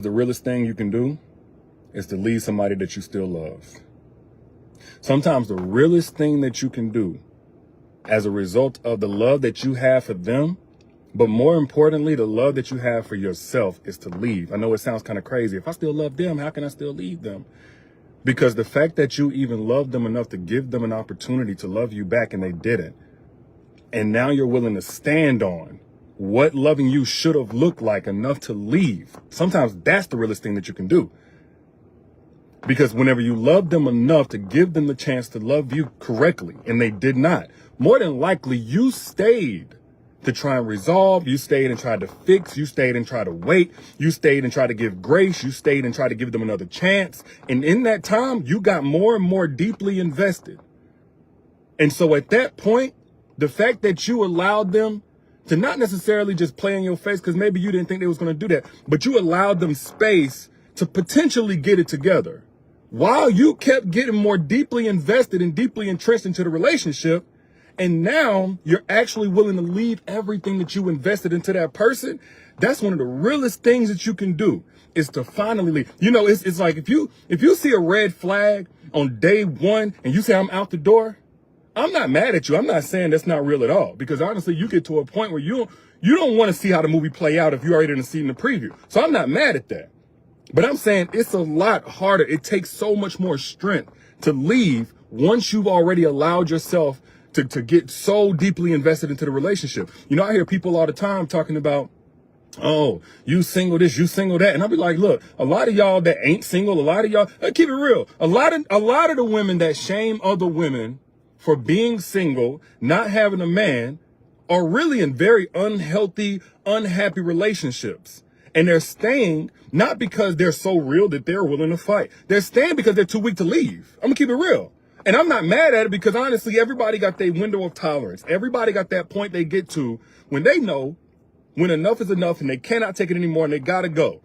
The realest thing you can do is to leave somebody that you still love. Sometimes the realest thing that you can do as a result of the love that you have for them, but more importantly, the love that you have for yourself, is to leave. I know it sounds kind of crazy. If I still love them, how can I still leave them? Because the fact that you even loved them enough to give them an opportunity to love you back and they didn't, and now you're willing to stand on what loving you should have looked like enough to leave. Sometimes that's the realest thing that you can do. Because whenever you love them enough to give them the chance to love you correctly, and they did not, more than likely you stayed to try and resolve, you stayed and tried to fix, you stayed and tried to wait, you stayed and tried to give grace, you stayed and tried to give them another chance. And in that time, you got more and more deeply invested. And so at that point, the fact that you allowed them to not necessarily just play in your face, because maybe you didn't think they was going to do that, but you allowed them space to potentially get it together while you kept getting more deeply invested and deeply entrenched into the relationship. And now you're actually willing to leave everything that you invested into that person. That's one of the realest things that you can do, is to finally leave. You know, it's like if you see a red flag on day one and you say, I'm out the door, I'm not mad at you. I'm not saying that's not real at all, because honestly, you get to a point where you don't want to see how the movie play out if you already didn't see it in the preview. So I'm not mad at that. But I'm saying it's a lot harder. It takes so much more strength to leave once you've already allowed yourself to get so deeply invested into the relationship. You know, I hear people all the time talking about, oh, you single this, you single that. And I'll be like, look, a lot of y'all that ain't single, a lot of y'all, keep it real. A lot of the women that shame other women for being single, not having a man, are really in very unhealthy, unhappy relationships. And they're staying not because they're so real that they're willing to fight. They're staying because they're too weak to leave. I'm gonna keep it real. And I'm not mad at it, because honestly, everybody got their window of tolerance. Everybody got that point they get to when they know when enough is enough and they cannot take it anymore and they gotta go.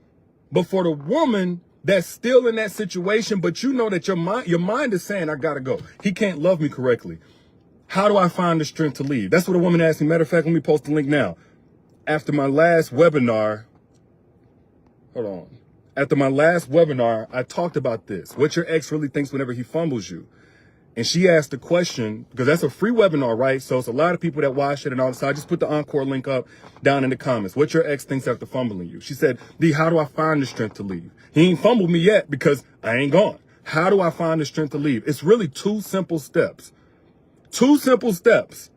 But for the woman that's still in that situation, but you know that your mind is saying, I gotta go. He can't love me correctly. How do I find the strength to leave? That's what a woman asked me. Matter of fact, let me post the link now. After my last webinar, I talked about this. What your ex really thinks whenever he fumbles you. And she asked the question, because that's a free webinar, right? So it's a lot of people that watch it and all that. So I just put the ENCORE link up down in the comments. What your ex thinks after fumbling you. She said, D, how do I find the strength to leave? He ain't fumbled me yet because I ain't gone. How do I find the strength to leave? It's really two simple steps. Two simple steps.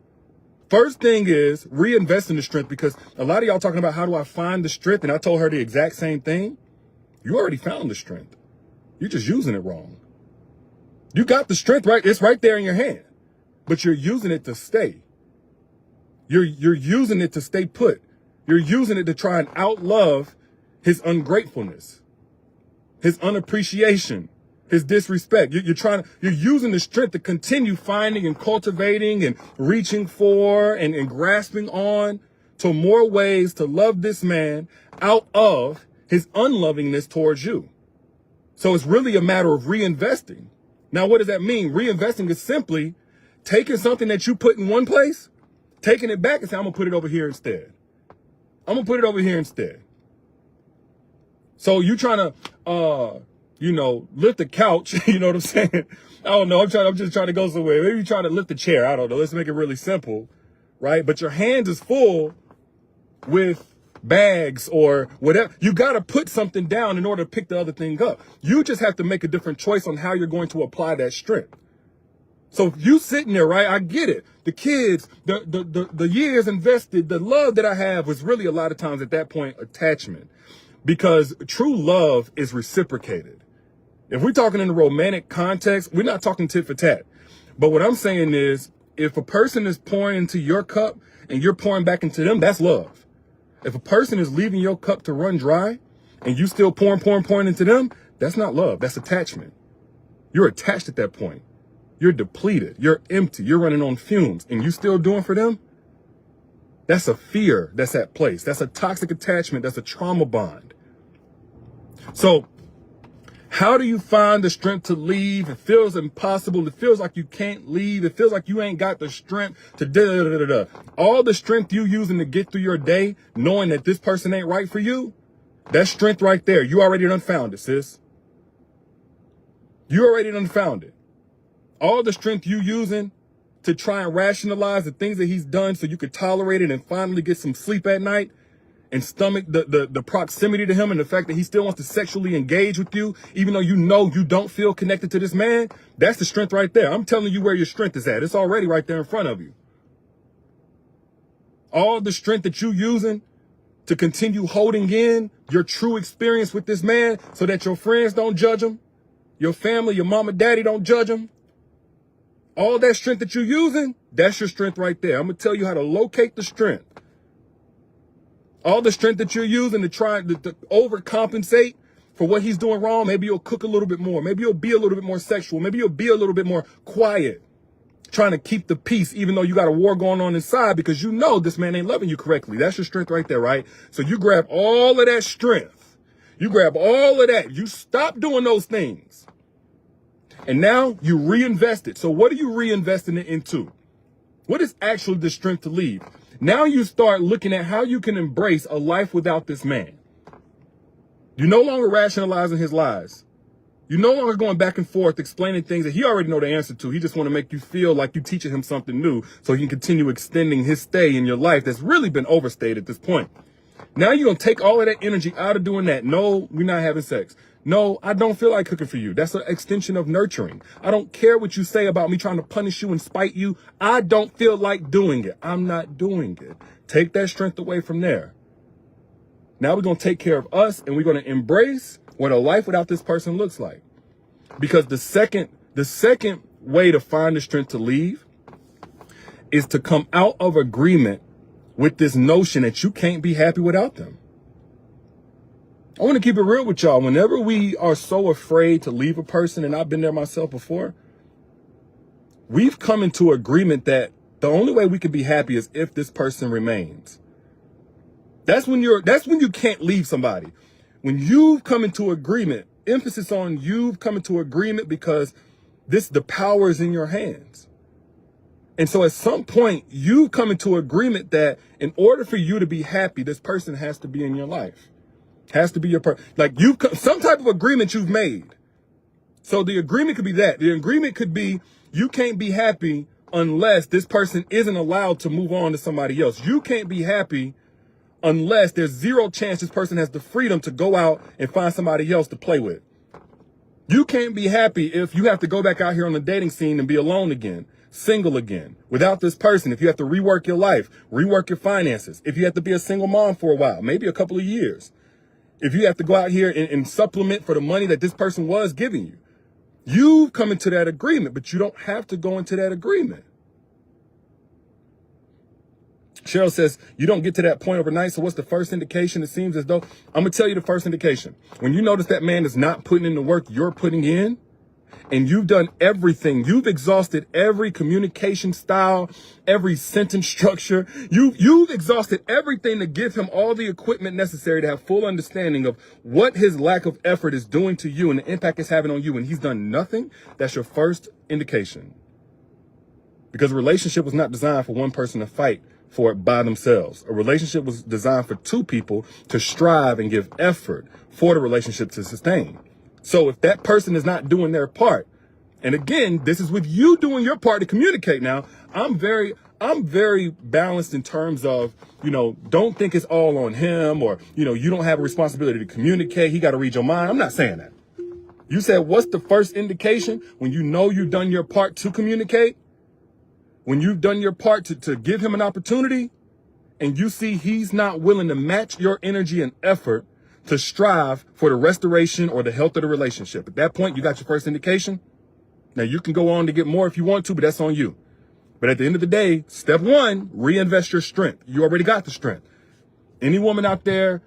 First thing is reinvest in the strength, because a lot of y'all talking about how do I find the strength, and I told her the exact same thing. You already found the strength. You're just using it wrong. You got the strength, right? It's right there in your hand, but you're using it to stay. You're using it to stay put. You're using it to try and outlove his ungratefulness, his unappreciation, his disrespect. You're using the strength to continue finding and cultivating and reaching for and grasping on to more ways to love this man out of his unlovingness towards you. So it's really a matter of reinvesting. Now, what does that mean? Reinvesting is simply taking something that you put in one place, taking it back and saying, I'm going to put it over here instead. I'm going to put it over here instead. So you trying to, lift the couch, you know what I'm saying? I don't know. I'm just trying to go somewhere. Maybe you're trying to lift the chair. I don't know. Let's make it really simple, right? But your hands is full with bags or whatever. You got to put something down in order to pick the other thing up. You just have to make a different choice on how you're going to apply that strength. So if you sitting there, right, I get it. The kids, the years invested, the love that I have was really a lot of times at that point attachment, because true love is reciprocated. If we're talking in a romantic context, we're not talking tit for tat. But what I'm saying is, if a person is pouring into your cup and you're pouring back into them, that's love. If a person is leaving your cup to run dry and you still pouring into them, that's not love. That's attachment. You're attached at that point. You're depleted. You're empty. You're running on fumes, and you still doing for them. That's a fear that's at place. That's a toxic attachment. That's a trauma bond. So how do you find the strength to leave? It feels impossible. It feels like you can't leave. It feels like you ain't got the strength to all the strength you using to get through your day, knowing that this person ain't right for you. That's strength right there. You already done found it, sis. You already done found it. All the strength you using to try and rationalize the things that he's done so you could tolerate it and finally get some sleep at night and stomach the proximity to him and the fact that he still wants to sexually engage with you, even though you know you don't feel connected to this man, that's the strength right there. I'm telling you where your strength is at. It's already right there in front of you. All the strength that you using to continue holding in your true experience with this man so that your friends don't judge him, your family, your mama, daddy don't judge him. All that strength that you're using, that's your strength right there. I'm going to tell you how to locate the strength. All the strength that you're using to try to overcompensate for what he's doing wrong. Maybe you'll cook a little bit more. Maybe you'll be a little bit more sexual. Maybe you'll be a little bit more quiet, trying to keep the peace, even though you got a war going on inside because you know this man ain't loving you correctly. That's your strength right there, right? So you grab all of that strength. You grab all of that. You stop doing those things. And now you reinvest it. So what are you reinvesting it into? What is actually the strength to leave? Now you start looking at how you can embrace a life without this man. You're no longer rationalizing his lies. You're no longer going back and forth explaining things that he already know the answer to. He just want to make you feel like you're teaching him something new so he can continue extending his stay in your life that's really been overstayed at this point. Now you're going to take all of that energy out of doing that. No, we're not having sex. No, I don't feel like cooking for you. That's an extension of nurturing. I don't care what you say about me trying to punish you and spite you. I don't feel like doing it. I'm not doing it. Take that strength away from there. Now we're going to take care of us and we're going to embrace what a life without this person looks like. Because the second way to find the strength to leave is to come out of agreement with this notion that you can't be happy without them. I want to keep it real with y'all. Whenever we are so afraid to leave a person, and I've been there myself before, we've come into agreement that the only way we can be happy is if this person remains. That's when you can't leave somebody. When you've come into agreement, emphasis on you've come into agreement because the power is in your hands. And so at some point, you come into agreement that in order for you to be happy, this person has to be in your life. Has to be your person. Like some type of agreement you've made. So the agreement could be that. The agreement could be you can't be happy unless this person isn't allowed to move on to somebody else. You can't be happy unless there's zero chance this person has the freedom to go out and find somebody else to play with. You can't be happy if you have to go back out here on the dating scene and be alone again, single again, without this person. If you have to rework your life, rework your finances, if you have to be a single mom for a while, maybe a couple of years, if you have to go out here and supplement for the money that this person was giving you, you come into that agreement, but you don't have to go into that agreement. Cheryl says, you don't get to that point overnight. So what's the first indication? It seems as though I'm going to tell you the first indication. When you notice that man is not putting in the work you're putting in, and you've done everything, you've exhausted every communication style, every sentence structure, you've exhausted everything to give him all the equipment necessary to have full understanding of what his lack of effort is doing to you and the impact it's having on you, and he's done nothing, that's your first indication. Because a relationship was not designed for one person to fight for it by themselves. A relationship was designed for two people to strive and give effort for the relationship to sustain. So if that person is not doing their part, and again, this is with you doing your part to communicate now, I'm very balanced in terms of, don't think it's all on him or, you don't have a responsibility to communicate. He got to read your mind. I'm not saying that. You said, what's the first indication when you know you've done your part to communicate? When you've done your part to give him an opportunity and you see he's not willing to match your energy and effort to strive for the restoration or the health of the relationship. At that point, you got your first indication. Now, you can go on to get more if you want to, but that's on you. But at the end of the day, step one, reinvest your strength. You already got the strength. Any woman out there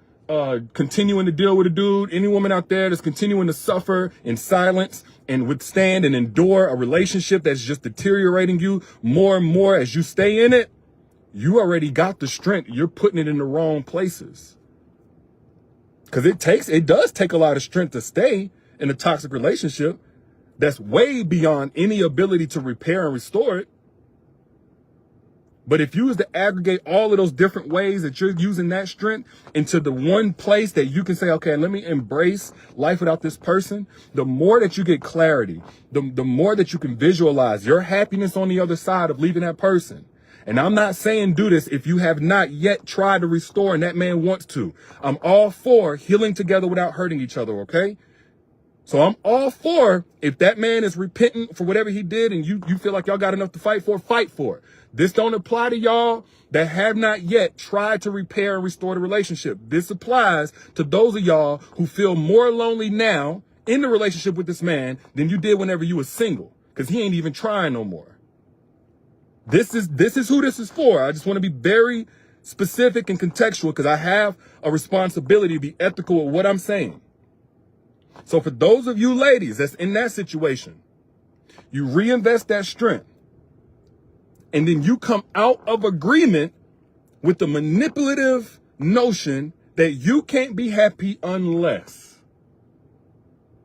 continuing to deal with a dude, any woman out there that's continuing to suffer in silence and withstand and endure a relationship that's just deteriorating you more and more as you stay in it, you already got the strength. You're putting it in the wrong places. Because it does take a lot of strength to stay in a toxic relationship that's way beyond any ability to repair and restore it. But if you was to aggregate all of those different ways that you're using that strength into the one place that you can say, okay, let me embrace life without this person, the more that you get clarity, the more that you can visualize your happiness on the other side of leaving that person. And I'm not saying do this if you have not yet tried to restore and that man wants to. I'm all for healing together without hurting each other, okay? So I'm all for, if that man is repentant for whatever he did and you feel like y'all got enough to fight for it. This don't apply to y'all that have not yet tried to repair and restore the relationship. This applies to those of y'all who feel more lonely now in the relationship with this man than you did whenever you were single, because he ain't even trying no more. This is who this is for. I just want to be very specific and contextual because I have a responsibility to be ethical with what I'm saying. So for those of you ladies that's in that situation, you reinvest that strength. And then you come out of agreement with the manipulative notion that you can't be happy unless.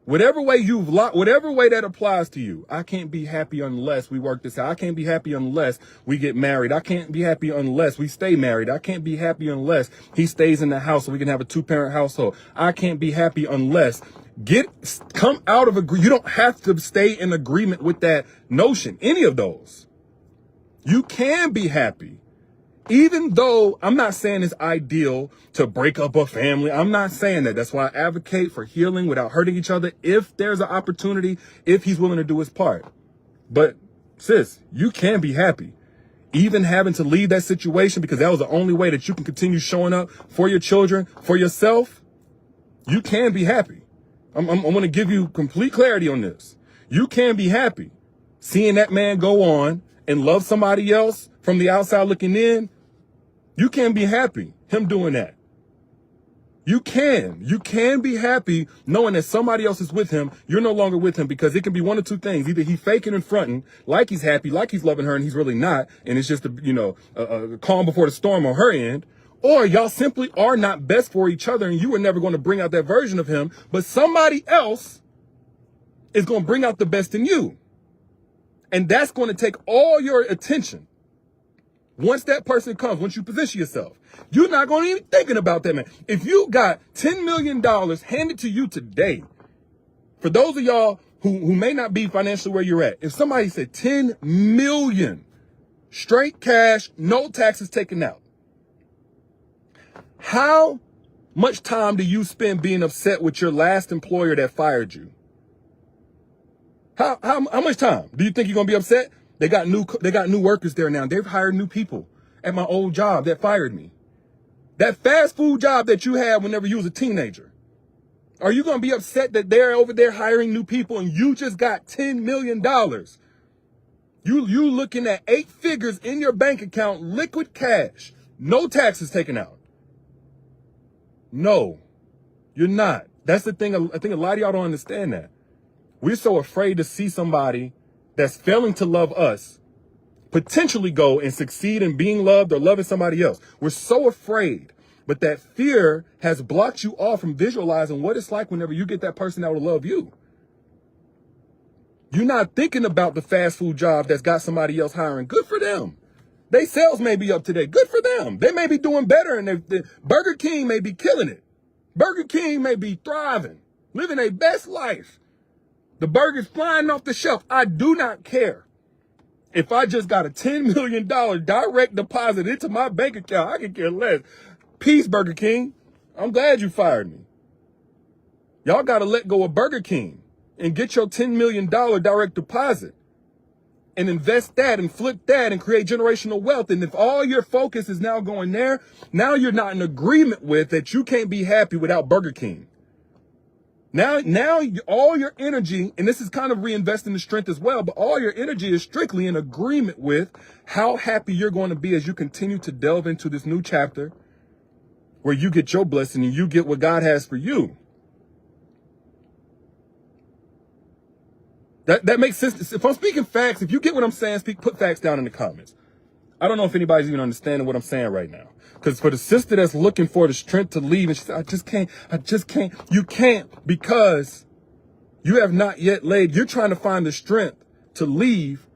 Whatever way that applies to you, I can't be happy unless we work this out. I can't be happy unless we get married. I can't be happy unless we stay married. I can't be happy unless he stays in the house so we can have a 2-parent household. I can't be happy unless. Come out of agreement. You don't have to stay in agreement with that notion, any of those. You can be happy, even though I'm not saying it's ideal to break up a family. I'm not saying that. That's why I advocate for healing without hurting each other if there's an opportunity, if he's willing to do his part. But sis, you can be happy, even having to leave that situation because that was the only way that you can continue showing up for your children, for yourself. You can be happy. I'm going to give you complete clarity on this. You can be happy seeing that man go on and love somebody else from the outside looking in. You can be happy him doing that. You can be happy knowing that somebody else is with him. You're no longer with him, because it can be one of two things. Either he's faking and fronting like he's happy, like he's loving her, and he's really not. And it's just a calm before the storm on her end. Or y'all simply are not best for each other and you were never going to bring out that version of him, but somebody else is going to bring out the best in you. And that's going to take all your attention. Once that person comes, once you position yourself, you're not going to even thinking about that man. If you got $10 million handed to you today, for those of y'all who may not be financially where you're at, if somebody said 10 million, straight cash, no taxes taken out, how much time do you spend being upset with your last employer that fired you? How much time do you think you're gonna be upset? They got new workers there now. They've hired new people at my old job that fired me. That fast food job that you had whenever you was a teenager. Are you gonna be upset that they're over there hiring new people and you just got $10 million? You looking at 8 figures in your bank account, liquid cash, no taxes taken out. No, you're not. That's the thing. I think a lot of y'all don't understand that. We're so afraid to see somebody that's failing to love us potentially go and succeed in being loved or loving somebody else. We're so afraid, but that fear has blocked you off from visualizing what it's like whenever you get that person that will love you. You're not thinking about the fast food job that's got somebody else hiring. Good for them. They sales may be up today. Good for them. They may be doing better, and Burger King may be killing it. Burger King may be thriving, living their best life. The burger's flying off the shelf. I do not care. If I just got a $10 million direct deposit into my bank account, I can care less. Peace, Burger King. I'm glad you fired me. Y'all got to let go of Burger King and get your $10 million direct deposit and invest that and flip that and create generational wealth. And if all your focus is now going there, now you're not in agreement with that you can't be happy without Burger King. Now all your energy, and this is kind of reinvesting the strength as well, but all your energy is strictly in agreement with how happy you're going to be as you continue to delve into this new chapter where you get your blessing and you get what God has for you. That makes sense. If I'm speaking facts, if you get what I'm saying, put facts down in the comments. I don't know if anybody's even understanding what I'm saying right now. Because for the sister that's looking for the strength to leave, and she said, I just can't. You can't, because you have not yet laid. You're trying to find the strength to leave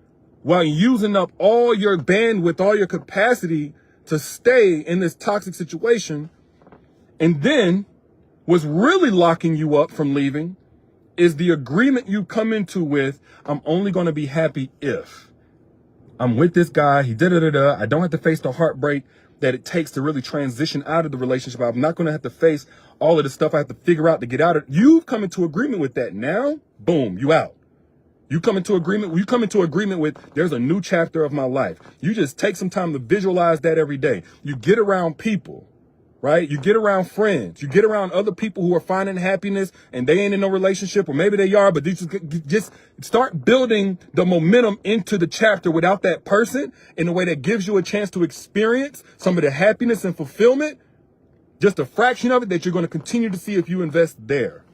while using up all your bandwidth, all your capacity to stay in this toxic situation. And then what's really locking you up from leaving is the agreement you come into with, I'm only going to be happy if I'm with this guy, he da-da-da-da, I don't have to face the heartbreak that it takes to really transition out of the relationship. I'm not going to have to face all of the stuff I have to figure out to get out of it. You've come into agreement with that. Now, boom, you out. You come into agreement with, there's a new chapter of my life. You just take some time to visualize that every day. You get around people, right? You get around friends. You get around other people who are finding happiness and they ain't in no relationship, or maybe they are, but you just start building the momentum into the chapter without that person in a way that gives you a chance to experience some of the happiness and fulfillment, just a fraction of it that you're going to continue to see if you invest there.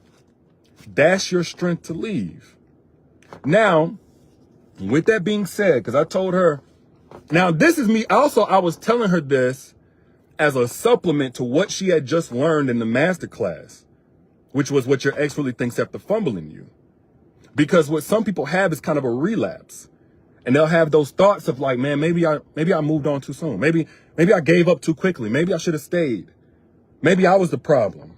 That's your strength to leave. Now, with that being said, because I told her, now this is me. Also, I was telling her this as a supplement to what she had just learned in the masterclass, which was what your ex really thinks after fumbling you. Because what some people have is kind of a relapse. And they'll have those thoughts of like, man, maybe I moved on too soon. Maybe I gave up too quickly. Maybe I should have stayed. Maybe I was the problem.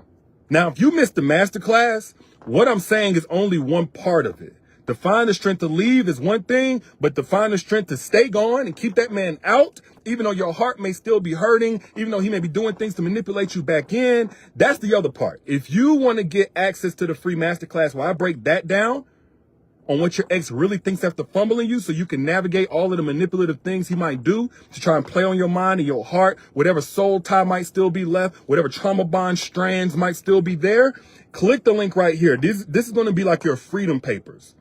Now, if you missed the masterclass, what I'm saying is only one part of it. To find the strength to leave is one thing, but to find the strength to stay gone and keep that man out, even though your heart may still be hurting, even though he may be doing things to manipulate you back in, that's the other part. If you want to get access to the free masterclass where I break that down on what your ex really thinks after fumbling you, so you can navigate all of the manipulative things he might do to try and play on your mind and your heart, whatever soul tie might still be left, whatever trauma bond strands might still be there, click the link right here. This is going to be like your freedom papers.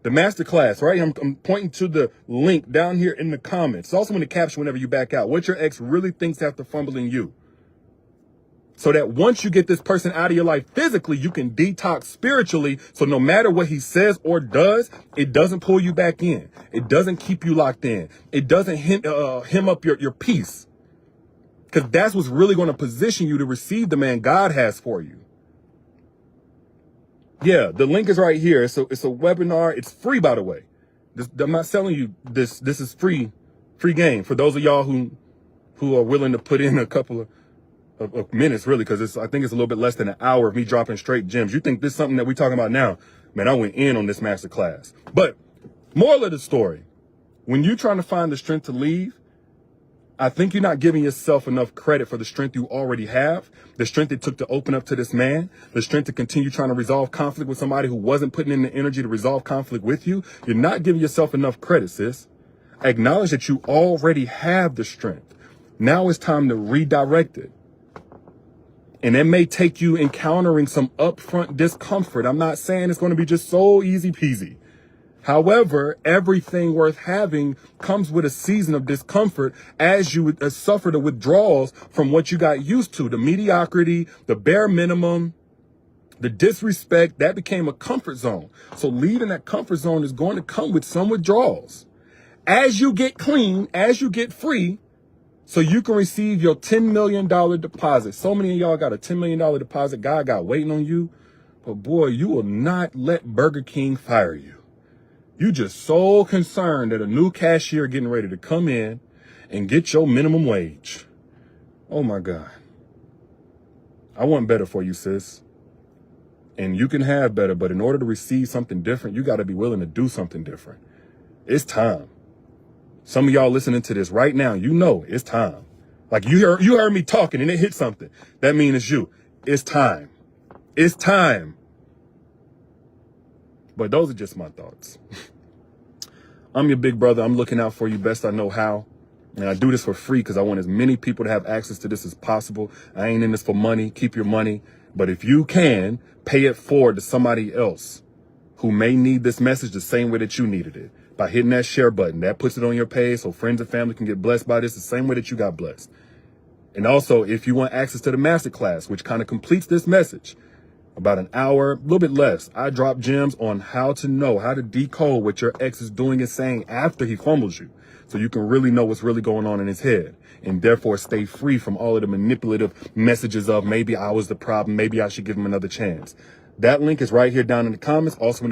The masterclass, right? I'm pointing to the link down here in the comments. It's also in the caption whenever you back out. What your ex really thinks after fumbling you. So that once you get this person out of your life physically, you can detox spiritually. So no matter what he says or does, it doesn't pull you back in. It doesn't keep you locked in. It doesn't hem up your peace. Because that's what's really going to position you to receive the man God has for you. Yeah, the link is right here. It's a webinar. It's free, by the way. I'm not selling you this. This is free game for those of y'all who are willing to put in a couple of minutes, really, because I think it's a little bit less than an hour of me dropping straight gems. You think this is something that we're talking about now? Man, I went in on this master class. But moral of the story, when you're trying to find the strength to leave, I think you're not giving yourself enough credit for the strength you already have, the strength it took to open up to this man, the strength to continue trying to resolve conflict with somebody who wasn't putting in the energy to resolve conflict with you. You're not giving yourself enough credit, sis. Acknowledge that you already have the strength. Now it's time to redirect it. And it may take you encountering some upfront discomfort. I'm not saying it's going to be just so easy peasy. However, everything worth having comes with a season of discomfort as you suffer the withdrawals from what you got used to. The mediocrity, the bare minimum, the disrespect, that became a comfort zone. So leaving that comfort zone is going to come with some withdrawals. As you get clean, as you get free, so you can receive your $10 million deposit. So many of y'all got a $10 million deposit God got waiting on you. But boy, you will not let Burger King fire you. You just so concerned that a new cashier getting ready to come in and get your minimum wage. Oh my God. I want better for you, sis. And you can have better, but in order to receive something different, you got to be willing to do something different. It's time. Some of y'all listening to this right now, you know it's time. Like you heard me talking and it hit something. That means it's you. It's time. It's time. But those are just my thoughts. I'm your big brother. I'm looking out for you best I know how. And I do this for free because I want as many people to have access to this as possible. I ain't in this for money. Keep your money. But if you can, pay it forward to somebody else who may need this message the same way that you needed it. By hitting that share button. That puts it on your page so friends and family can get blessed by this the same way that you got blessed. And also, if you want access to the masterclass, which kind of completes this message, about an hour, a little bit less, I drop gems on how to know, how to decode what your ex is doing and saying after he fumbles you. So you can really know what's really going on in his head. And therefore stay free from all of the manipulative messages of maybe I was the problem. Maybe I should give him another chance. That link is right here down in the comments. Also,